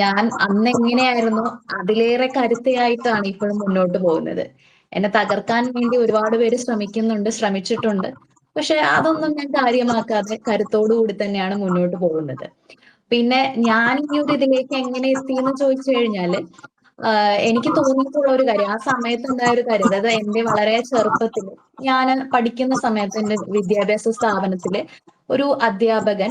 ഞാൻ അന്ന് എങ്ങനെയായിരുന്നോ അതിലേറെ കരുത്തയായിട്ടാണ് ഇപ്പോഴും മുന്നോട്ട് പോകുന്നത്. എന്നെ തകർക്കാൻ വേണ്ടി ഒരുപാട് പേര് ശ്രമിച്ചിട്ടുണ്ട്. പക്ഷെ അതൊന്നും ഞാൻ കാര്യമാക്കാതെ കരുത്തോടു കൂടി തന്നെയാണ് മുന്നോട്ട് പോകുന്നത്. പിന്നെ ഞാൻ ഈ ഒരു ഇതിലേക്ക് എങ്ങനെ എത്തിയെന്ന് ചോദിച്ചു കഴിഞ്ഞാല് എനിക്ക് തോന്നിയിട്ടുള്ള ഒരു കാര്യം, ആ സമയത്ത് ഉണ്ടായ ഒരു കാര്യം, അതായത് എന്റെ വളരെ ചെറുപ്പത്തിൽ ഞാൻ പഠിക്കുന്ന സമയത്ത് എന്റെ വിദ്യാഭ്യാസ സ്ഥാപനത്തില് ഒരു അധ്യാപകൻ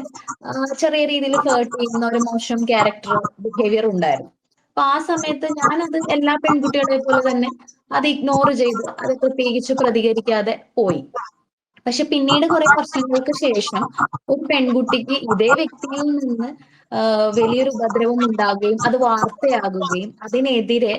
ചെറിയ രീതിയിൽ ഫ്ലേർട്ട് ചെയ്യുന്ന ഒരു മോശം ക്യാരക്ടർ ബിഹേവിയർ ഉണ്ടായിരുന്നു. അപ്പൊ ആ സമയത്ത് ഞാനത് എല്ലാ പെൺകുട്ടികളെ പോലെ തന്നെ അത് ഇഗ്നോർ ചെയ്ത് അത് പ്രത്യേകിച്ച് പ്രതികരിക്കാതെ പോയി. പക്ഷെ പിന്നീട് കുറെ വർഷങ്ങൾക്ക് ശേഷം ഒരു പെൺകുട്ടിക്ക് ഇതേ വ്യക്തിയിൽ നിന്ന് വലിയൊരു ഉപദ്രവം ഉണ്ടാകുകയും അത് വാർത്തയാകുകയും അതിനെതിരെ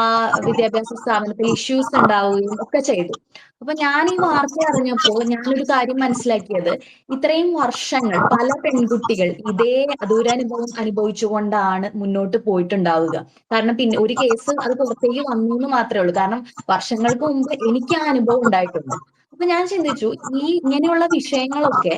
ആ വിദ്യാഭ്യാസ സ്ഥാപനത്തിൽ ഇഷ്യൂസ് ഉണ്ടാവുകയും ഒക്കെ ചെയ്തു. അപ്പൊ ഞാൻ ഈ വാർത്ത അറിഞ്ഞപ്പോൾ ഞാനൊരു കാര്യം മനസ്സിലാക്കിയത്, ഇത്രയും വർഷങ്ങൾ പല പെൺകുട്ടികൾ ഇതേ ദുരനുഭവം അനുഭവിച്ചുകൊണ്ടാണ് മുന്നോട്ട് പോയിട്ടുണ്ടാവുക. കാരണം പിന്നെ ഒരു കേസ് അത് പുറത്തേക്ക് വന്നു എന്ന് മാത്രമേ ഉള്ളൂ. കാരണം വർഷങ്ങൾക്ക് മുമ്പ് എനിക്ക് ആ അനുഭവം ഉണ്ടായിട്ടുണ്ട്. അപ്പൊ ഞാൻ ചിന്തിച്ചു, ഈ ഇങ്ങനെയുള്ള വിഷയങ്ങളൊക്കെ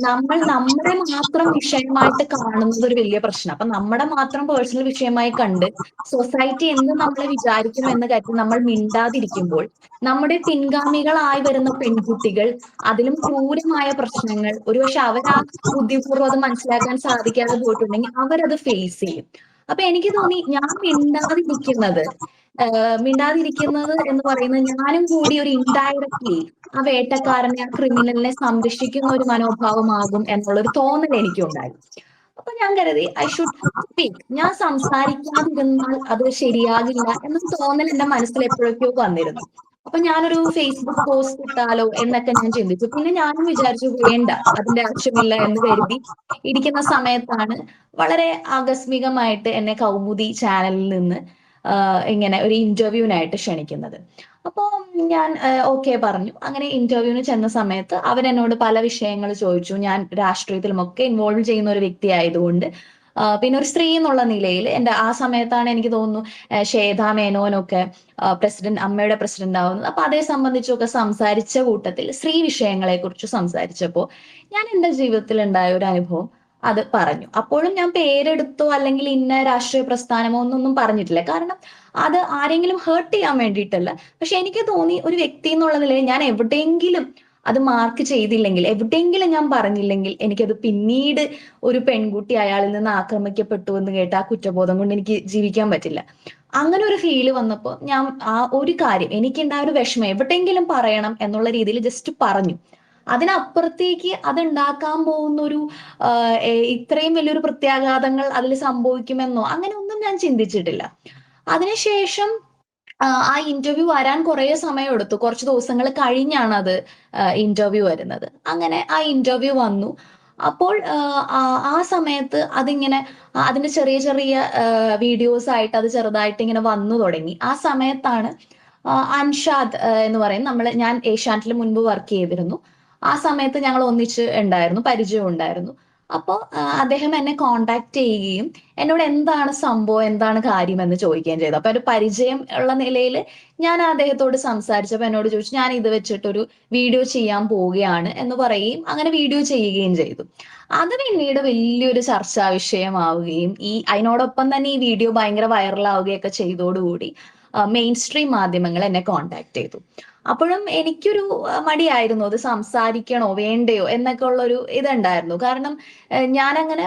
നമ്മൾ നമ്മുടെ മാത്രം വിഷയമായിട്ട് കാണുന്നത് ഒരു വലിയ പ്രശ്നം. അപ്പൊ നമ്മുടെ മാത്രം പേഴ്സണൽ വിഷയമായി കണ്ട് സൊസൈറ്റി എന്ത് നമ്മളെ വിചാരിക്കും എന്ന് കരുതി നമ്മൾ മിണ്ടാതിരിക്കുമ്പോൾ നമ്മുടെ പിൻഗാമികളായി വരുന്ന പെൺകുട്ടികൾ അതിലും ക്രൂരമായ പ്രശ്നങ്ങൾ ഒരുപക്ഷെ അവരാ ബുദ്ധിപൂർവ്വം അത് മനസ്സിലാക്കാൻ സാധിക്കാതെ പോയിട്ടുണ്ടെങ്കിൽ അവരത് ഫേസ് ചെയ്യും. അപ്പൊ എനിക്ക് തോന്നി ഞാൻ മിണ്ടാതിരിക്കുന്നത് എന്ന് പറയുന്നത് ഞാനും കൂടി ഒരു ഇൻഡയറക്ട്ലി ആ വേട്ടക്കാരനെ ആ ക്രിമിനലിനെ സംരക്ഷിക്കുന്ന ഒരു മനോഭാവമാകും എന്നുള്ളൊരു തോന്നൽ എനിക്കുണ്ടായി. അപ്പൊ ഞാൻ കരുതി ഐ ഷുഡ് സ്പീക്ക്. ഞാൻ സംസാരിക്കാതിരുന്നാൽ അത് ശരിയാകില്ല എന്നൊരു തോന്നൽ എന്റെ മനസ്സിൽ എപ്പോഴൊക്കെയോ വന്നിരുന്നു. അപ്പൊ ഞാനൊരു ഫേസ്ബുക്ക് പോസ്റ്റ് ഇട്ടാലോ എന്നൊക്കെ ഞാൻ ചിന്തിച്ചു. പിന്നെ ഞാനും വിചാരിച്ചു വേണ്ട, അതിന്റെ ആവശ്യമില്ല എന്ന് കരുതി ഇരിക്കുന്ന സമയത്താണ് വളരെ ആകസ്മികമായിട്ട് എന്നെ കൗമുദി ചാനലിൽ നിന്ന് ഇങ്ങനെ ഒരു ഇന്റർവ്യൂവിനായിട്ട് ക്ഷണിക്കുന്നത്. അപ്പോൾ ഞാൻ ഓക്കെ പറഞ്ഞു. അങ്ങനെ ഇന്റർവ്യൂവിന് ചെന്ന സമയത്ത് അവരെന്നോട് പല വിഷയങ്ങൾ ചോദിച്ചു. ഞാൻ രാഷ്ട്രീയത്തിലുമൊക്കെ ഇൻവോൾവ് ചെയ്യുന്ന ഒരു വ്യക്തി ആയതുകൊണ്ട് പിന്നെ ഒരു സ്ത്രീ എന്നുള്ള നിലയിൽ എന്റെ ആ സമയത്താണ് എനിക്ക് തോന്നുന്നു ശ്വേത മേനോനൊക്കെ അമ്മയുടെ പ്രസിഡന്റ് ആവുന്നത്. അപ്പൊ അതേ സംബന്ധിച്ചൊക്കെ സംസാരിച്ച കൂട്ടത്തിൽ സ്ത്രീ വിഷയങ്ങളെ കുറിച്ച് സംസാരിച്ചപ്പോൾ ഞാൻ എന്റെ ജീവിതത്തിൽ ഉണ്ടായ ഒരു അനുഭവം അത് പറഞ്ഞു. അപ്പോഴും ഞാൻ പേരെടുത്തോ അല്ലെങ്കിൽ ഇന്ന രാഷ്ട്രീയ പ്രസ്ഥാനമോ ഒന്നൊന്നും പറഞ്ഞിട്ടില്ല. കാരണം അത് ആരെങ്കിലും ഹേർട്ട് ചെയ്യാൻ വേണ്ടിയിട്ടല്ല. പക്ഷെ എനിക്ക് തോന്നി ഒരു വ്യക്തി എന്നുള്ള നിലയിൽ ഞാൻ എവിടെയെങ്കിലും അത് മാർക്ക് ചെയ്തില്ലെങ്കിൽ, എവിടെയെങ്കിലും ഞാൻ പറഞ്ഞില്ലെങ്കിൽ എനിക്കത് പിന്നീട് ഒരു പെൺകുട്ടി അയാളിൽ നിന്ന് ആക്രമിക്കപ്പെട്ടു എന്ന് കേട്ട് ആ കുറ്റബോധം കൊണ്ട് എനിക്ക് ജീവിക്കാൻ പറ്റില്ല. അങ്ങനെ ഒരു ഫീല് വന്നപ്പോൾ ഞാൻ ആ ഒരു കാര്യം എനിക്കുണ്ടായ ഒരു വിഷമം എവിടെയെങ്കിലും പറയണം എന്നുള്ള രീതിയിൽ ജസ്റ്റ് പറഞ്ഞു. അതിനപ്പുറത്തേക്ക് അത് ഉണ്ടാക്കാൻ പോകുന്ന ഒരു ഇത്രയും വലിയൊരു പ്രത്യാഘാതങ്ങൾ അതിൽ സംഭവിക്കുമെന്നോ അങ്ങനെ ഒന്നും ഞാൻ ചിന്തിച്ചിട്ടില്ല. അതിനുശേഷം ആ ഇന്റർവ്യൂ വരാൻ കുറെ സമയം എടുത്തു. കുറച്ച് ദിവസങ്ങൾ കഴിഞ്ഞാണ് അത് ഇന്റർവ്യൂ വരുന്നത്. അങ്ങനെ ആ ഇന്റർവ്യൂ വന്നു. അപ്പോൾ ആ സമയത്ത് അതിങ്ങനെ അതിന്റെ ചെറിയ ചെറിയ വീഡിയോസ് ആയിട്ട് അത് ചെറുതായിട്ട് ഇങ്ങനെ വന്നു തുടങ്ങി. ആ സമയത്താണ് അൻഷാദ് എന്ന് പറയും, ഞാൻ ഏഷ്യാനെറ്റിൽ മുൻപ് വർക്ക് ചെയ്തിരുന്നു. ആ സമയത്ത് ഞങ്ങൾ ഒന്നിച്ച് ഉണ്ടായിരുന്നു, പരിചയം ഉണ്ടായിരുന്നു. അപ്പോൾ അദ്ദേഹം എന്നെ കോണ്ടാക്ട് ചെയ്യുകയും എന്നോട് എന്താണ് സംഭവം, എന്താണ് കാര്യം എന്ന് ചോദിക്കുകയും ചെയ്തു. അപ്പൊ ഒരു പരിചയം ഉള്ള നിലയിൽ ഞാൻ അദ്ദേഹത്തോട് സംസാരിച്ചപ്പോൾ എന്നോട് ചോദിച്ചു, ഞാൻ ഇത് വെച്ചിട്ടൊരു വീഡിയോ ചെയ്യാൻ പോവുകയാണ് എന്ന് പറയുകയും അങ്ങനെ വീഡിയോ ചെയ്യുകയും ചെയ്തു. അത് പിന്നീട് വലിയൊരു ചർച്ചാ വിഷയമാവുകയും അതിനോടൊപ്പം തന്നെ ഈ വീഡിയോ ഭയങ്കര വൈറലാവുകയൊക്കെ ചെയ്തോടുകൂടി മെയിൻ സ്ട്രീം മാധ്യമങ്ങൾ എന്നെ കോണ്ടാക്ട് ചെയ്തു. അപ്പോഴും എനിക്കൊരു മടിയായിരുന്നു, അത് സംസാരിക്കണോ വേണ്ടയോ എന്നൊക്കെ ഉള്ളൊരു ഇതുണ്ടായിരുന്നു. കാരണം ഞാനങ്ങനെ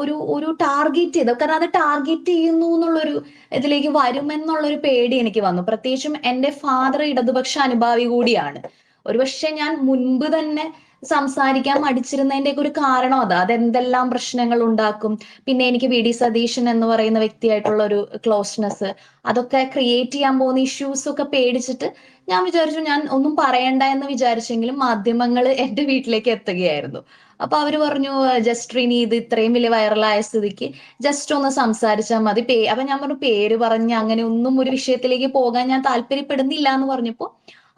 ഒരു ടാർഗറ്റ് ചെയ്തു, കാരണം അത് ടാർഗറ്റ് ചെയ്യുന്നു എന്നുള്ളൊരു ഇതിലേക്ക് വരുമെന്നുള്ളൊരു പേടി എനിക്ക് വന്നു. പ്രത്യേകിച്ചും എന്റെ ഫാദർ ഇടതുപക്ഷ അനുഭാവി കൂടിയാണ്. ഒരുപക്ഷെ ഞാൻ മുൻപ് തന്നെ സംസാരിക്കാൻ മടിച്ചിരുന്നതിന്റെ ഒരു കാരണം അതെന്തെല്ലാം പ്രശ്നങ്ങൾ ഉണ്ടാക്കും. പിന്നെ എനിക്ക് വി.ഡി. സതീശൻ എന്ന് പറയുന്ന വ്യക്തിയായിട്ടുള്ള ഒരു ക്ലോസ്നെസ്, അതൊക്കെ ക്രിയേറ്റ് ചെയ്യാൻ പോകുന്ന ഇഷ്യൂസ് ഒക്കെ പേടിച്ചിട്ട് ഞാൻ വിചാരിച്ചു ഞാൻ ഒന്നും പറയണ്ട എന്ന് വിചാരിച്ചെങ്കിലും മാധ്യമങ്ങൾ എന്റെ വീട്ടിലേക്ക് എത്തുകയായിരുന്നു. അപ്പൊ അവര് പറഞ്ഞു, ജസ്ട്രീനി ഇത് ഇത്രയും വലിയ വൈറലായ സ്ഥിതിക്ക് ജസ്റ്റ് ഒന്ന് സംസാരിച്ചാൽ മതി. അപ്പൊ ഞാൻ പറഞ്ഞു, പേര് പറഞ്ഞ് അങ്ങനെ ഒന്നും ഒരു വിഷയത്തിലേക്ക് പോകാൻ ഞാൻ താല്പര്യപ്പെടുന്നില്ല എന്ന് പറഞ്ഞപ്പോ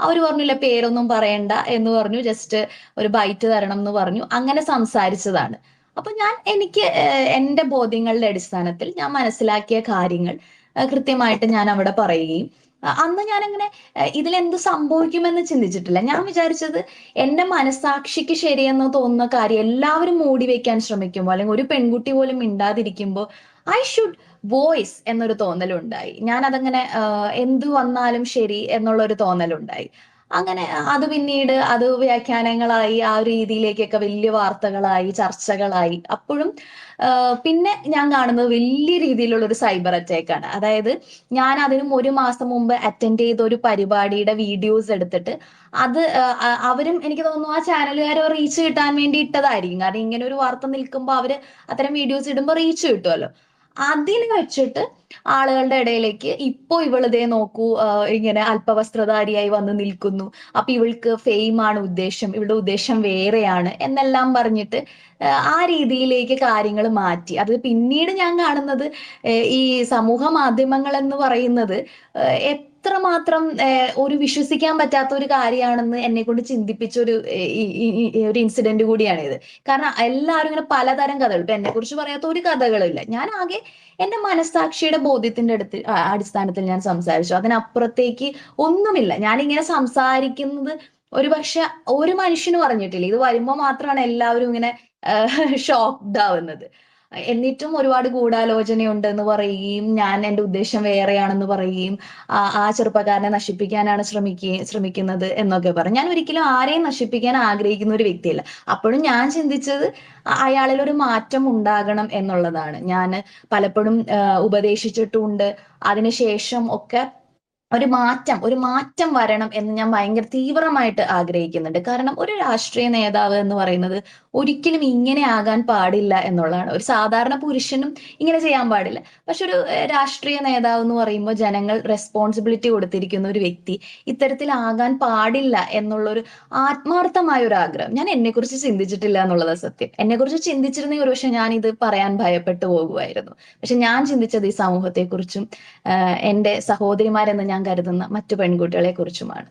അവര് പറഞ്ഞില്ല, പേരൊന്നും പറയണ്ട എന്ന് പറഞ്ഞു, ജസ്റ്റ് ഒരു ബൈറ്റ് തരണം എന്ന് പറഞ്ഞു. അങ്ങനെ സംസാരിച്ചതാണ്. അപ്പൊ എനിക്ക് എന്റെ ബോധ്യങ്ങളുടെ അടിസ്ഥാനത്തിൽ ഞാൻ മനസ്സിലാക്കിയ കാര്യങ്ങൾ കൃത്യമായിട്ട് ഞാൻ അവിടെ പറയുകയും അന്ന് ഞാനങ്ങനെ ഇതിലെന്ത് സംഭവിക്കുമെന്ന് ചിന്തിച്ചിട്ടില്ല. ഞാൻ വിചാരിച്ചത് എന്റെ മനസാക്ഷിക്ക് ശരിയെന്ന് തോന്നുന്ന കാര്യം എല്ലാവരും മൂടി വെക്കാൻ ശ്രമിക്കുമ്പോൾ അല്ലെങ്കിൽ ഒരു പെൺകുട്ടി പോലും മിണ്ടാതിരിക്കുമ്പോൾ ഐ ഷുഡ് വോയിസ് എന്നൊരു തോന്നലുണ്ടായി. ഞാൻ അതങ്ങനെ എന്ത് വന്നാലും ശരി എന്നുള്ള ഒരു തോന്നലുണ്ടായി. അങ്ങനെ അത് പിന്നീട് അത് വ്യാഖ്യാനങ്ങളായി ആ ഒരു രീതിയിലേക്കൊക്കെ വലിയ വാർത്തകളായി, ചർച്ചകളായി. അപ്പോഴും പിന്നെ ഞാൻ കാണുന്നത് വലിയ രീതിയിലുള്ള ഒരു സൈബർ അറ്റാക്ക് ആണ്. അതായത് ഞാൻ അതിനും 1 മാസം മുമ്പ് അറ്റൻഡ് ചെയ്ത ഒരു പരിപാടിയുടെ വീഡിയോസ് എടുത്തിട്ട് അത് അവരും എനിക്ക് തോന്നുന്നു ആ ചാനലുകാര് റീച്ച് കിട്ടാൻ വേണ്ടി ഇട്ടതായിരിക്കും. കാരണം ഇങ്ങനെ ഒരു വാർത്ത നിൽക്കുമ്പോൾ അവര് അത്തരം വീഡിയോസ് ഇടുമ്പോൾ റീച്ച് കിട്ടുമല്ലോ. അതിന് വെച്ചിട്ട് ആളുകളുടെ ഇടയിലേക്ക് ഇപ്പൊ ഇവളിതേ നോക്കൂ ഇങ്ങനെ അല്പവസ്ത്രധാരിയായി വന്ന് നിൽക്കുന്നു. അപ്പൊ ഇവൾക്ക് ഫെയിം ആണ് ഉദ്ദേശം, ഇവളുടെ ഉദ്ദേശം വേറെയാണ് എന്നെല്ലാം പറഞ്ഞിട്ട് ആ രീതിയിലേക്ക് കാര്യങ്ങൾ മാറ്റി. അത് പിന്നീട് ഞാൻ കാണുന്നത് ഈ സമൂഹ മാധ്യമങ്ങൾ എന്ന് പറയുന്നത് എത്രമാത്രം ഒരു വിശ്വസിക്കാൻ പറ്റാത്ത ഒരു കാര്യമാണെന്ന് എന്നെ കൊണ്ട് ചിന്തിപ്പിച്ച ഒരു ഇൻസിഡന്റ് കൂടിയാണിത്. കാരണം എല്ലാവരും ഇങ്ങനെ പലതരം കഥകൾ, ഇപ്പൊ എന്നെ കുറിച്ച് പറയാത്ത ഒരു കഥകളില്ല. ഞാൻ ആകെ എന്റെ മനസ്സാക്ഷിയുടെ ബോധ്യത്തിന്റെ അടിസ്ഥാനത്തിൽ ഞാൻ സംസാരിച്ചു. അതിനപ്പുറത്തേക്ക് ഒന്നുമില്ല. ഞാനിങ്ങനെ സംസാരിക്കുന്നത് ഒരുപക്ഷെ ഒരു മനുഷ്യന് പറഞ്ഞിട്ടില്ല. ഇത് വരുമ്പോ മാത്രമാണ് എല്ലാവരും ഇങ്ങനെ ഷോക്ക്ഡ് ആവുന്നത്. എന്നിട്ടും ഒരുപാട് ഗൂഢാലോചനയുണ്ട് എന്ന് പറയുകയും ഞാൻ എന്റെ ഉദ്ദേശം വേറെയാണെന്ന് പറയുകയും ആ ചെറുപ്പക്കാരനെ നശിപ്പിക്കാനാണ് ശ്രമിക്കുന്നത് എന്നൊക്കെ പറഞ്ഞു. ഞാൻ ഒരിക്കലും ആരെയും നശിപ്പിക്കാൻ ആഗ്രഹിക്കുന്ന ഒരു വ്യക്തിയല്ല. അപ്പോഴും ഞാൻ ചിന്തിച്ചത് അയാളിൽ ഒരു മാറ്റം ഉണ്ടാകണം എന്നുള്ളതാണ്. ഞാൻ പലപ്പോഴും ഉപദേശിച്ചിട്ടുമുണ്ട്. അതിനുശേഷം ഒക്കെ ഒരു മാറ്റം വരണം എന്ന് ഞാൻ ഭയങ്കര തീവ്രമായിട്ട് ആഗ്രഹിക്കുന്നുണ്ട്. കാരണം ഒരു രാഷ്ട്രീയ നേതാവ് എന്ന് പറയുന്നത് ഒരിക്കലും ഇങ്ങനെ ആകാൻ പാടില്ല എന്നുള്ളതാണ്. ഒരു സാധാരണ പുരുഷനും ഇങ്ങനെ ചെയ്യാൻ പാടില്ല. പക്ഷെ ഒരു രാഷ്ട്രീയ നേതാവ് എന്ന് പറയുമ്പോൾ ജനങ്ങൾ റെസ്പോൺസിബിലിറ്റി കൊടുത്തിരിക്കുന്ന ഒരു വ്യക്തി ഇത്തരത്തിലാകാൻ പാടില്ല എന്നുള്ളൊരു ആത്മാർത്ഥമായ ഒരു ആഗ്രഹം. ഞാൻ എന്നെക്കുറിച്ച് ചിന്തിച്ചിട്ടില്ല എന്നുള്ളതാണ് സത്യം. എന്നെക്കുറിച്ച് ചിന്തിച്ചിരുന്നെങ്കിൽ ഒരുപക്ഷെ ഞാൻ ഇത് പറയാൻ ഭയപ്പെട്ടു പോകുമായിരുന്നു. പക്ഷെ ഞാൻ ചിന്തിച്ചത് ഈ സമൂഹത്തെക്കുറിച്ചും എന്റെ സഹോദരിമാരെന്ന് ഞാൻ കരുതുന്ന മറ്റു പെൺകുട്ടികളെ കുറിച്ചുമാണ്.